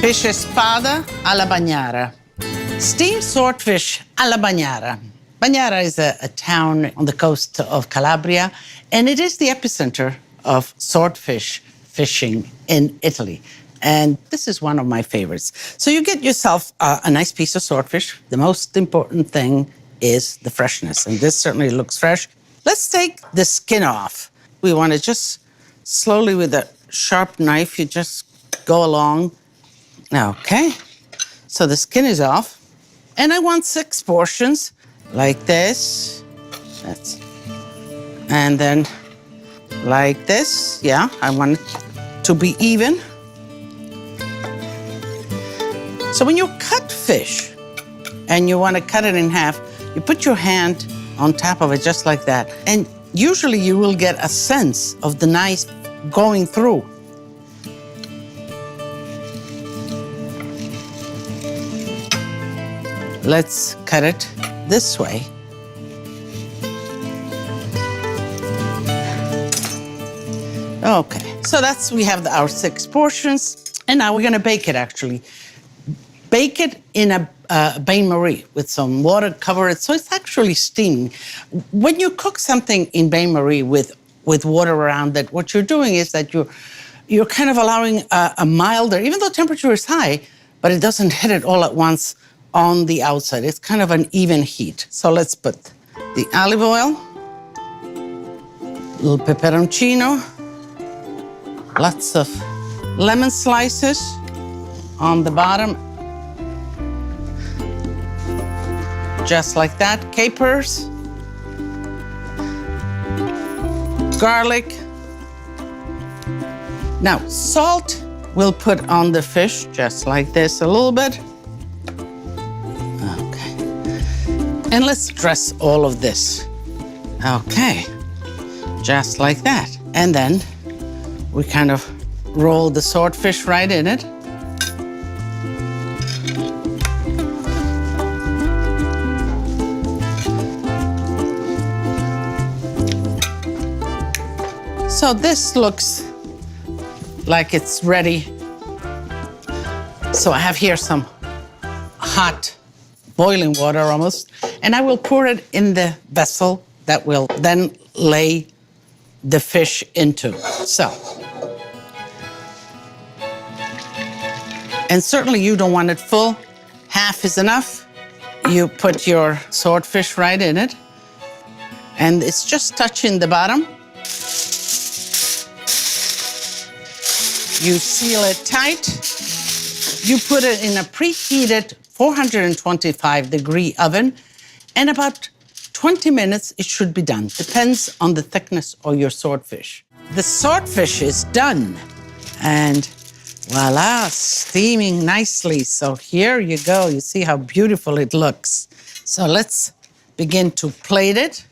Fish espada alla Bagnara. Steamed swordfish alla Bagnara. Bagnara is a town on the coast of Calabria, and it is the epicenter of swordfish fishing in Italy. And this is one of my favorites. So you get yourself a nice piece of swordfish. The most important thing is the freshness, and this certainly looks fresh. Let's take the skin off. We want to just slowly, with a sharp knife, you just go along. Okay, so the skin is off. And I want 6 portions, like this. And then like this. Yeah, I want it to be even. So when you cut fish and you want to cut it in half, you put your hand on top of it just like that. And usually you will get a sense of the knife going through. Let's cut it this way. Okay, so we have our 6 portions. And now we're gonna bake it, actually. Bake it in a bain-marie with some water, cover it, so it's actually steaming. When you cook something in bain-marie with water around it, what you're doing is that you're kind of allowing a milder, even though temperature is high, but it doesn't hit it all at once on the outside. It's kind of an even heat. So let's put the olive oil, a little peperoncino, lots of lemon slices on the bottom, just like that. Capers, garlic. Now, salt we'll put on the fish, just like this, a little bit. Okay. And let's dress all of this. Okay, just like that. And then we kind of roll the swordfish right in it. So this looks like it's ready. So I have here some hot boiling water almost, and I will pour it in the vessel that will then lay the fish into. So, and certainly you don't want it full. Half is enough. You put your swordfish right in it, and it's just touching the bottom. You seal it tight. You put it in a preheated 425-degree oven, and about 20 minutes it should be done. Depends on the thickness of your swordfish. The swordfish is done, and voila, steaming nicely. So here you go. You see how beautiful it looks. So let's begin to plate it.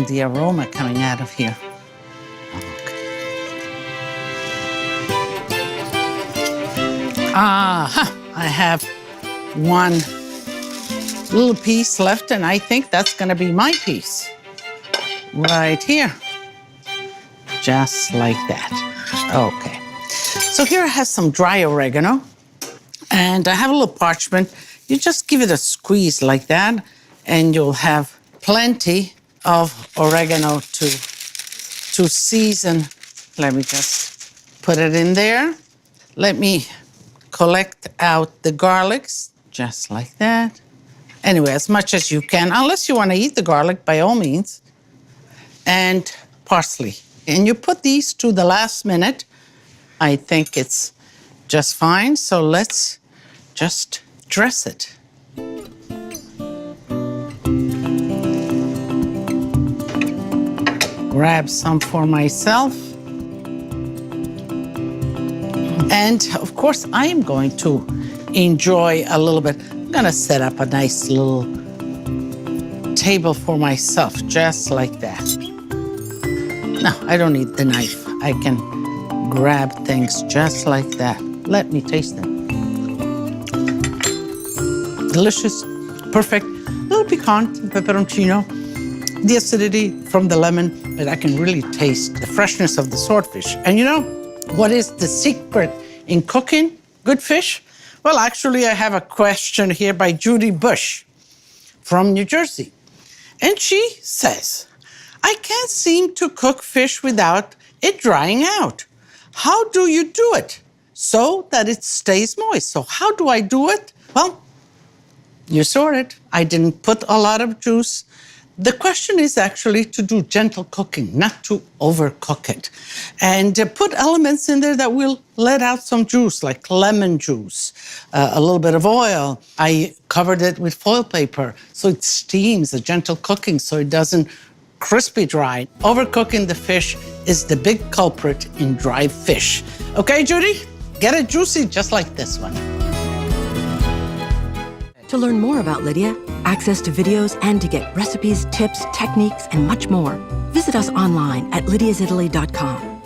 The aroma coming out of here. Okay. I have one little piece left, and I think that's gonna be my piece. Right here. Just like that. Okay. So here I have some dry oregano, and I have a little parchment. You just give it a squeeze like that, and you'll have plenty of oregano to season. Let me just put it in there. Let me collect out the garlics, just like that. Anyway, as much as you can, unless you want to eat the garlic, by all means. And parsley. And you put these to the last minute. I think it's just fine. So let's just dress it. Grab some for myself. And of course, I am going to enjoy a little bit. I'm gonna set up a nice little table for myself, just like that. No, I don't need the knife. I can grab things just like that. Let me taste them. Delicious, perfect. A little piquant, pepperoncino, the acidity from the lemon, but I can really taste the freshness of the swordfish. And you know what is the secret in cooking good fish? Well, actually, I have a question here by Judy Bush from New Jersey. And she says, I can't seem to cook fish without it drying out. How do you do it so that it stays moist? So how do I do it? Well, you saw it. I didn't put a lot of juice. The question is actually to do gentle cooking, not to overcook it. And put elements in there that will let out some juice, like lemon juice, a little bit of oil. I covered it with foil paper so it steams, a gentle cooking, so it doesn't crispy dry. Overcooking the fish is the big culprit in dry fish. Okay, Judy? Get it juicy just like this one. To learn more about Lidia, access to videos, and to get recipes, tips, techniques, and much more, visit us online at lidiasitaly.com.